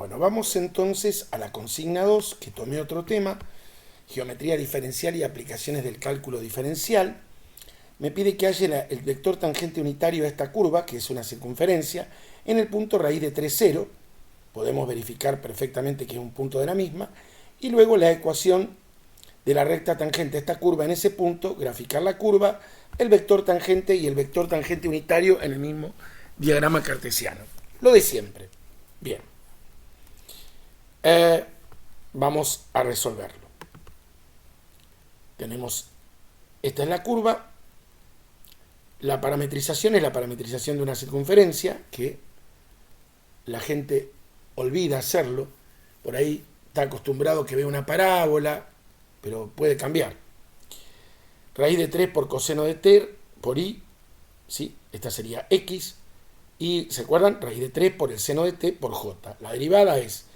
Bueno, vamos entonces a la consigna 2, que tomé otro tema, geometría diferencial y aplicaciones del cálculo diferencial. Me pide que haya el vector tangente unitario a esta curva, que es una circunferencia, en el punto raíz de 3, 0. Podemos verificar perfectamente que es un punto de la misma. Y luego la ecuación de la recta tangente a esta curva en ese punto, graficar la curva, el vector tangente y el vector tangente unitario en el mismo diagrama cartesiano. Lo de siempre. Bien. Vamos a resolverlo. Tenemos, esta es la curva. La parametrización es la parametrización de una circunferencia, que la gente olvida hacerlo. Por ahí está acostumbrado que ve una parábola, pero puede cambiar. Raíz de 3 por coseno de t por i, ¿sí? Esta sería x. Y, ¿se acuerdan? Raíz de 3 por el seno de t por j. La derivada es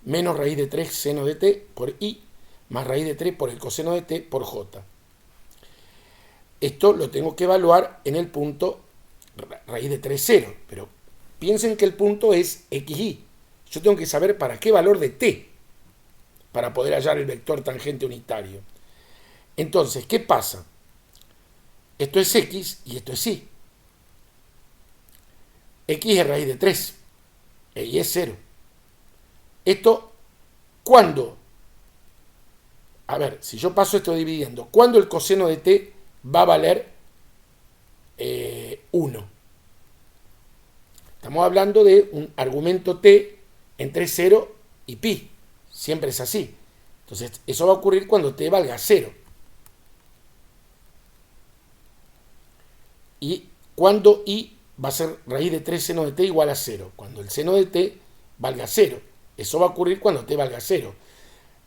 menos raíz de 3 seno de t por i, más raíz de 3 por el coseno de t por j. Esto lo tengo que evaluar en el punto raíz de 3, 0. Pero piensen que el punto es xy. Yo tengo que saber para qué valor de t para poder hallar el vector tangente unitario. Entonces, ¿qué pasa? Esto es x y esto es y. X es raíz de 3 e y es 0. Esto, ¿cuándo? A ver, si yo paso esto dividiendo, ¿cuándo el coseno de t va a valer 1? Estamos hablando de un argumento t entre 0 y pi. Siempre es así. Entonces, eso va a ocurrir cuando t valga 0. Y cuando i va a ser raíz de 3 seno de t igual a 0. Cuando el seno de t valga 0. Eso va a ocurrir cuando t valga 0.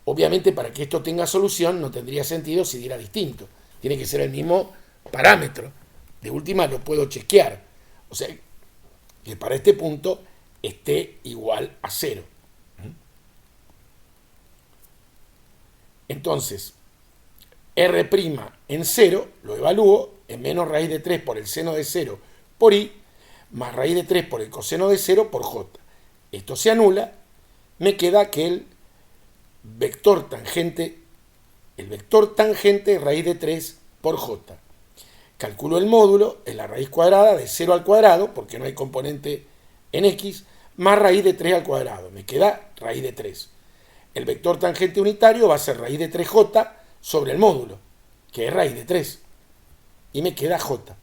Obviamente, para que esto tenga solución, no tendría sentido si diera distinto. Tiene que ser el mismo parámetro. De última lo puedo chequear. O sea, que para este punto esté igual a 0. Entonces, R' en 0 lo evalúo en menos raíz de 3 por el seno de 0 por i, más raíz de 3 por el coseno de 0 por j. Esto se anula. Me queda que el vector tangente raíz de 3 por j. Calculo el módulo, es la raíz cuadrada de 0 al cuadrado, porque no hay componente en x, más raíz de 3 al cuadrado. Me queda raíz de 3. El vector tangente unitario va a ser raíz de 3j sobre el módulo, que es raíz de 3. Y me queda j.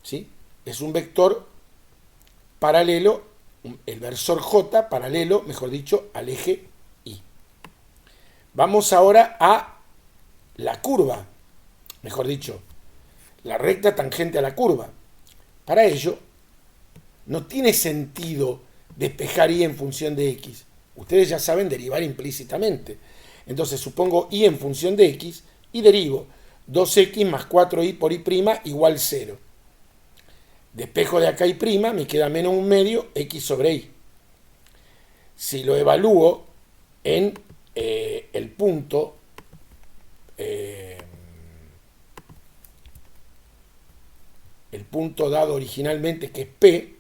¿Sí? Es un vector paralelo, el versor j paralelo, mejor dicho, al eje y. Vamos ahora a la curva, mejor dicho, la recta tangente a la curva. Para ello, no tiene sentido despejar y en función de x. Ustedes ya saben derivar implícitamente. Entonces supongo y en función de x y derivo 2x más 4y por y' igual 0. Despejo de acá y prima, me queda menos un medio x sobre y. Si lo evalúo en el punto dado originalmente, que es P,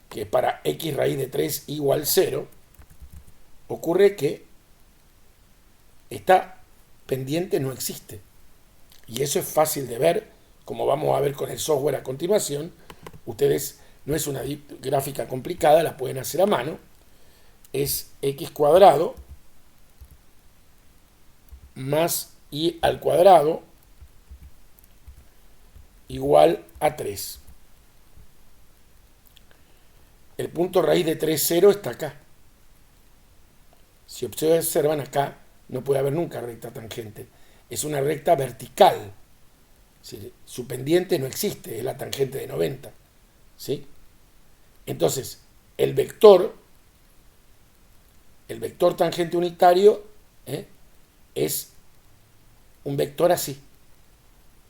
que para x raíz de 3 igual 0, ocurre que esta pendiente no existe. Y eso es fácil de ver, como vamos a ver con el software a continuación. Ustedes, no es una gráfica complicada, la pueden hacer a mano. Es x cuadrado más y al cuadrado igual a 3. El punto raíz de 3, 0 está acá. Si observan acá, no puede haber nunca recta tangente. Es una recta vertical. Su pendiente no existe, es la tangente de 90. ¿Sí? Entonces, el vector tangente unitario es un vector así,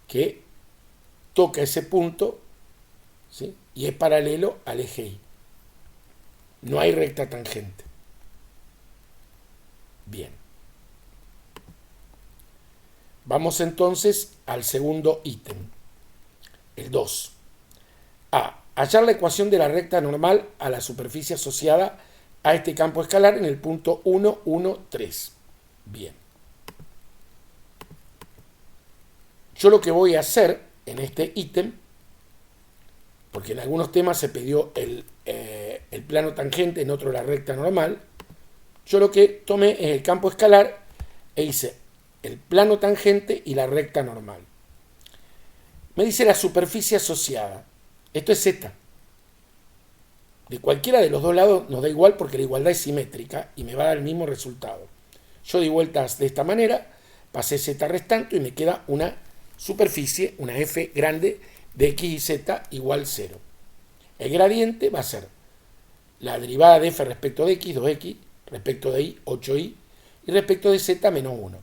que toca ese punto, ¿sí? Y es paralelo al eje y. No hay recta tangente. Bien. Vamos entonces al segundo ítem, el 2. A. Hallar la ecuación de la recta normal a la superficie asociada a este campo escalar en el punto 1, 1, 3. Bien. Yo lo que voy a hacer en este ítem, porque en algunos temas se pidió el plano tangente, en otro la recta normal, yo lo que tomé es el campo escalar e hice el plano tangente y la recta normal. Me dice la superficie asociada. Esto es Z. De cualquiera de los dos lados nos da igual porque la igualdad es simétrica y me va a dar el mismo resultado. Yo di vueltas de esta manera, pasé Z restante y me queda una superficie, una F grande de X y Z igual 0. El gradiente va a ser la derivada de F respecto de X, 2X, respecto de Y, 8Y, y respecto de Z, menos 1.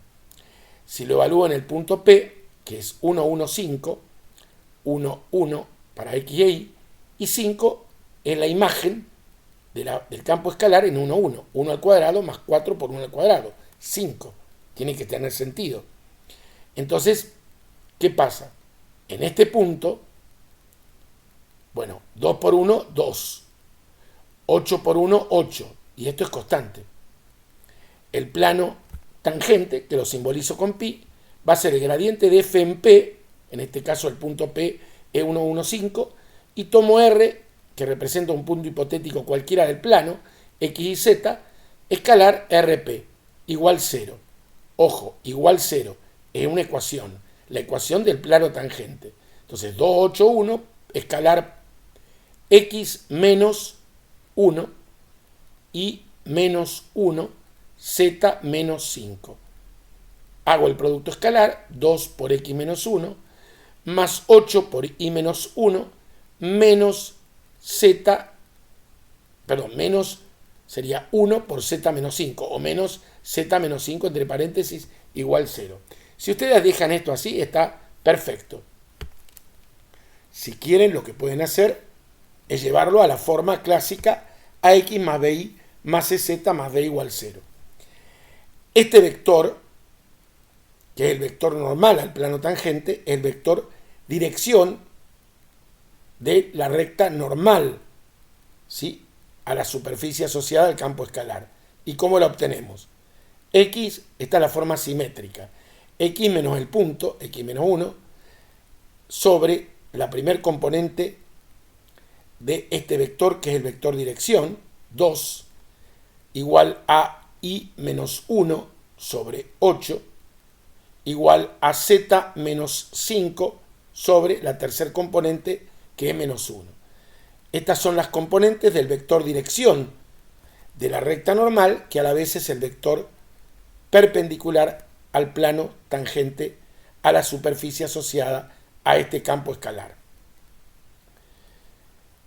Si lo evalúo en el punto P, que es 1, 1, 5, 1, 1 para X e Y, y 5 es la imagen del campo escalar en 1, 1. 1 al cuadrado más 4 por 1 al cuadrado. 5. Tiene que tener sentido. Entonces, ¿qué pasa? En este punto, bueno, 2 por 1, 2. 8 por 1, 8. Y esto es constante. El plano tangente, que lo simbolizo con pi, va a ser el gradiente de f en p, en este caso el punto p es 1, 1, 5, y tomo r, que representa un punto hipotético cualquiera del plano, x y z, escalar rp, igual 0. Ojo, igual 0, es una ecuación, la ecuación del plano tangente. Entonces, 2, 8, 1, escalar x menos 1 y menos 1, z menos 5. Hago el producto escalar, 2 por x menos 1, más 8 por y menos 1, menos z, perdón, menos sería 1 por z menos 5, o menos z menos 5, entre paréntesis, igual 0. Si ustedes dejan esto así, está perfecto. Si quieren, lo que pueden hacer es llevarlo a la forma clásica ax más bi más cz más d igual 0. Este vector, que es el vector normal al plano tangente, es el vector dirección de la recta normal, ¿sí?, a la superficie asociada al campo escalar. ¿Y cómo la obtenemos? X, esta es la forma simétrica. X menos el punto, X menos 1, sobre la primer componente de este vector, que es el vector dirección, 2, igual a y menos 1 sobre 8, igual a z menos 5 sobre la tercer componente, que es menos 1. Estas son las componentes del vector dirección de la recta normal, que a la vez es el vector perpendicular al plano tangente a la superficie asociada a este campo escalar.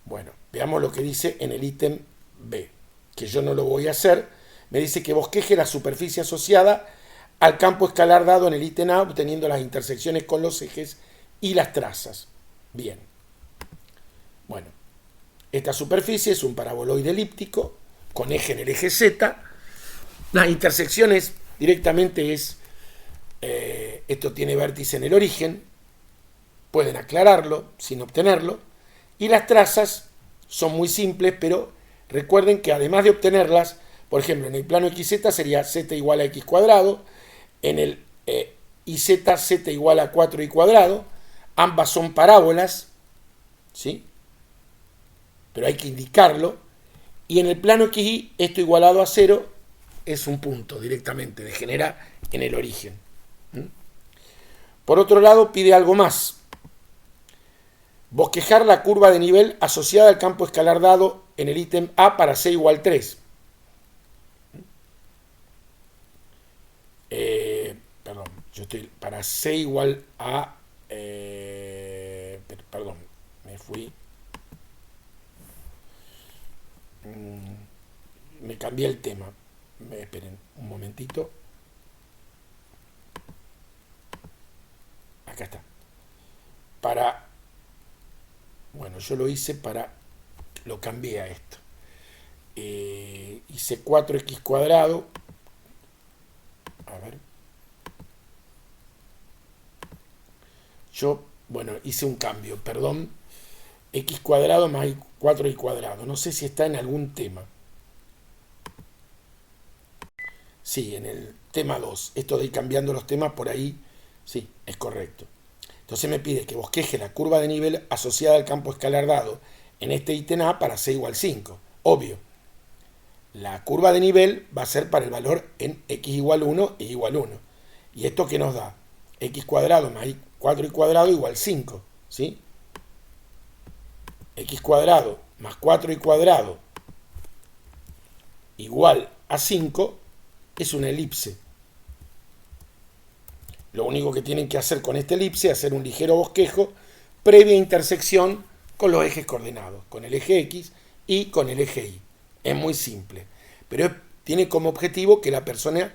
Bueno, veamos lo que dice en el ítem B, que yo no lo voy a hacer. Me dice que bosqueje la superficie asociada al campo escalar dado en el ítem A, obteniendo las intersecciones con los ejes y las trazas. Bien. Bueno, esta superficie es un paraboloide elíptico con eje en el eje Z. Las intersecciones directamente es, esto tiene vértice en el origen, pueden aclararlo sin obtenerlo, y las trazas son muy simples, pero recuerden que además de obtenerlas, por ejemplo, en el plano XZ sería z igual a x cuadrado, en el YZ, z igual a 4y cuadrado, ambas son parábolas, ¿sí?, pero hay que indicarlo, y en el plano XY, esto igualado a 0 es un punto directamente, degenera en el origen. Por otro lado, pide algo más. Bosquejar la curva de nivel asociada al campo escalar dado en el ítem A para C igual 3. Perdón, yo estoy para C igual a... perdón, me fui. Me cambié el tema. Esperen un momentito. Acá está. Bueno, yo lo hice lo cambié a esto. Hice 4x cuadrado. A ver. Bueno, hice un cambio, perdón. X cuadrado más 4y cuadrado. No sé si está en algún tema. Sí, en el tema 2. Esto de ir cambiando los temas por ahí, sí, es correcto. Entonces me pide que bosqueje la curva de nivel asociada al campo escalar dado en este ítem A para C igual 5. Obvio. La curva de nivel va a ser para el valor en x igual 1 e igual 1. ¿Y esto qué nos da? X cuadrado más 4y cuadrado igual 5. ¿Sí? X cuadrado más 4y cuadrado igual a 5 es una elipse. Lo único que tienen que hacer con esta elipse es hacer un ligero bosquejo previa intersección con los ejes coordenados, con el eje X y con el eje Y. Es muy simple, pero tiene como objetivo que la persona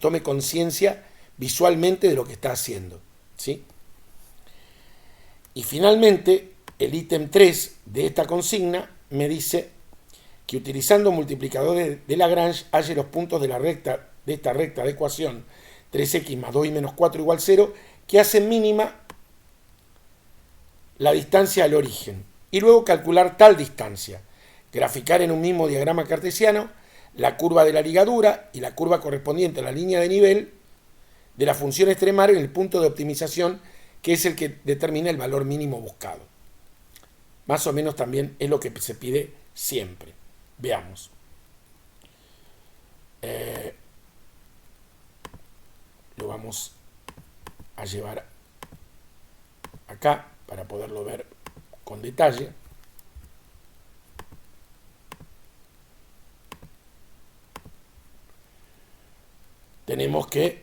tome conciencia visualmente de lo que está haciendo. ¿Sí? Y finalmente, el ítem 3 de esta consigna me dice que utilizando multiplicadores de Lagrange halle los puntos de esta recta de ecuación 3x más 2y menos 4 igual 0, que hacen mínima la distancia al origen. Y luego calcular tal distancia. Graficar en un mismo diagrama cartesiano la curva de la ligadura y la curva correspondiente a la línea de nivel de la función extremar en el punto de optimización, que es el que determina el valor mínimo buscado. Más o menos también es lo que se pide siempre. Veamos. Lo vamos a llevar acá para poderlo ver con detalle. Tenemos que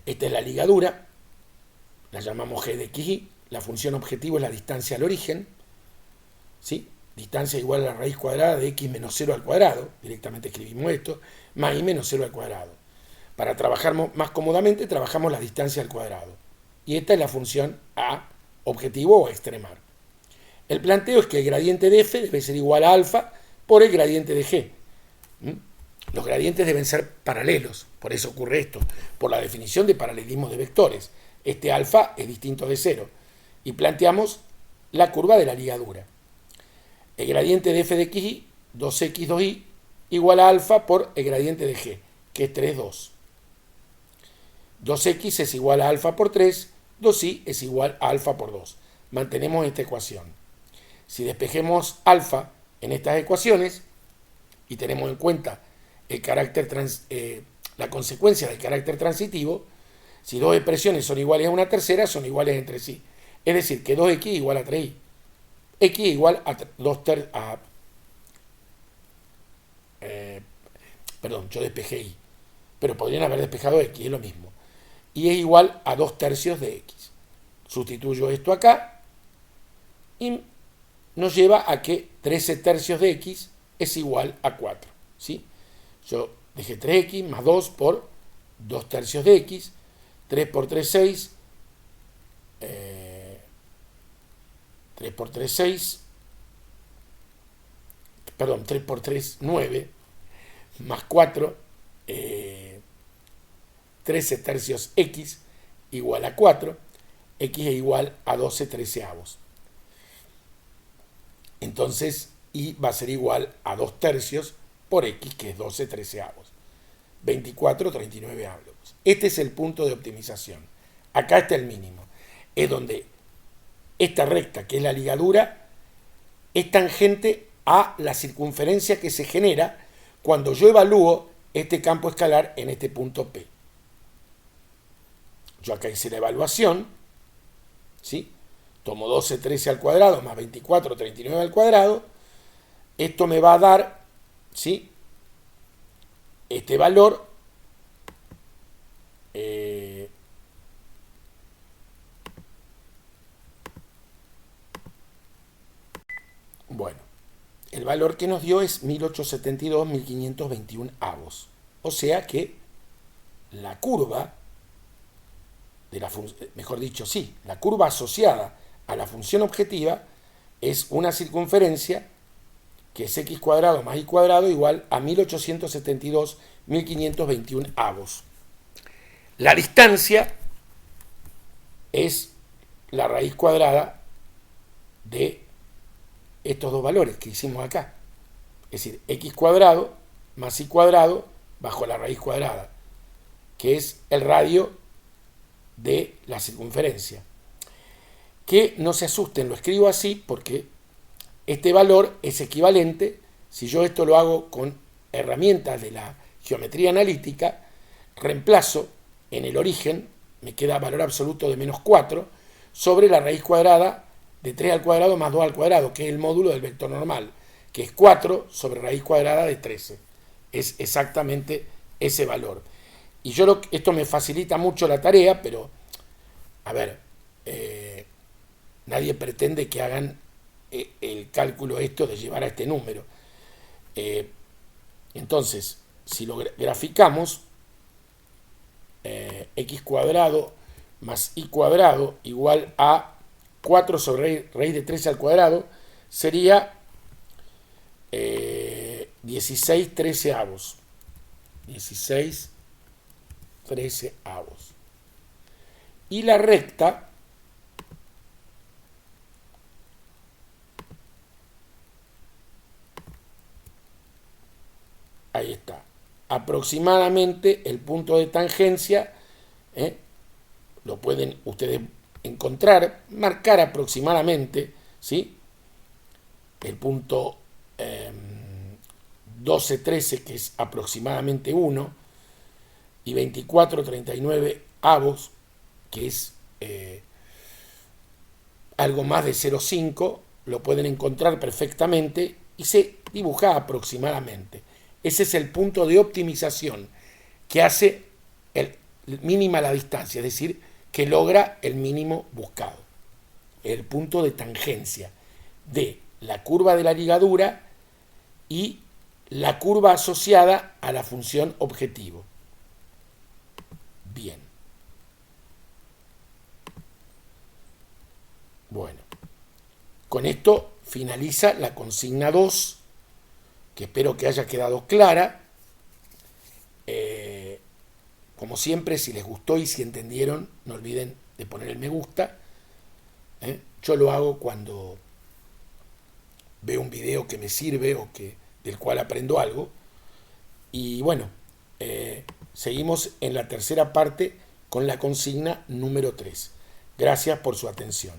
esta es la ligadura, la llamamos g de xy, la función objetivo es la distancia al origen, ¿sí? Distancia igual a la raíz cuadrada de x menos 0 al cuadrado, directamente escribimos esto, más y menos 0 al cuadrado. Para trabajar más cómodamente, trabajamos la distancia al cuadrado. Y esta es la función a objetivo o extremar. El planteo es que el gradiente de f debe ser igual a alfa por el gradiente de g. Los gradientes deben ser paralelos, por eso ocurre esto, por la definición de paralelismo de vectores. Este alfa es distinto de 0. Y planteamos la curva de la ligadura. El gradiente de f de xy, 2x, 2y, igual a alfa por el gradiente de g, que es 3, 2. 2x es igual a alfa por 3, 2y es igual a alfa por 2. Mantenemos esta ecuación. Si despejemos alfa en estas ecuaciones y tenemos en cuenta el carácter la consecuencia del carácter transitivo, si dos expresiones son iguales a una tercera, son iguales entre sí. Es decir, que 2x igual a 3y. X igual a 2 tercios. Perdón, yo despejé y. Pero podrían haber despejado x, es lo mismo. Y es igual a 2 tercios de x. Sustituyo esto acá y nos lleva a que 13 tercios de x es igual a 4. ¿Sí? Yo dejé 3x más 2 por 2 tercios de x. 3 por 3, 6. 3 por 3, 6. Perdón, 3 por 3, 9. Más 4. 13 tercios x igual a 4. X es igual a 12 treceavos. Entonces, y va a ser igual a 2 tercios por x, que es 12 treceavos. 24, 39 ávlos. Este es el punto de optimización. Acá está el mínimo. Es donde esta recta, que es la ligadura, es tangente a la circunferencia que se genera cuando yo evalúo este campo escalar en este punto P. Yo acá hice la evaluación, ¿sí? Tomo 12, 13 al cuadrado más 24, 39 al cuadrado. Esto me va a dar, ¿sí?, este valor bueno, el valor que nos dio es 1872, 1521 avos. O sea que la curva de la mejor dicho, sí, la curva asociada a la función objetiva es una circunferencia que es x cuadrado más y cuadrado igual a 1872, 1521 avos. La distancia es la raíz cuadrada de estos dos valores que hicimos acá. Es decir, x cuadrado más i cuadrado bajo la raíz cuadrada, que es el radio de la circunferencia. Que no se asusten, lo escribo así porque este valor es equivalente, si yo esto lo hago con herramientas de la geometría analítica, reemplazo en el origen, me queda valor absoluto de menos 4, sobre la raíz cuadrada de 3 al cuadrado más 2 al cuadrado, que es el módulo del vector normal, que es 4 sobre raíz cuadrada de 13. Es exactamente ese valor. Y esto me facilita mucho la tarea, pero, a ver, nadie pretende que hagan el cálculo esto de llevar a este número. Entonces, si lo graficamos, x cuadrado más y cuadrado igual a 4 sobre raíz de 13 al cuadrado sería 16 treceavos. 16 treceavos. Y la recta ahí está. Aproximadamente el punto de tangencia, lo pueden ustedes encontrar, marcar aproximadamente, ¿sí? El punto 12,13, que es aproximadamente 1, y 24,39 avos, que es algo más de 0,5, lo pueden encontrar perfectamente y se dibuja aproximadamente. Ese es el punto de optimización que hace mínima la distancia, es decir, que logra el mínimo buscado. El punto de tangencia de la curva de la ligadura y la curva asociada a la función objetivo. Bien. Bueno, con esto finaliza la consigna 2, que espero que haya quedado clara. Como siempre, si les gustó y si entendieron, no olviden de poner el me gusta. Yo lo hago cuando veo un video que me sirve o del cual aprendo algo. Y bueno, seguimos en la tercera parte con la consigna número 3. Gracias por su atención.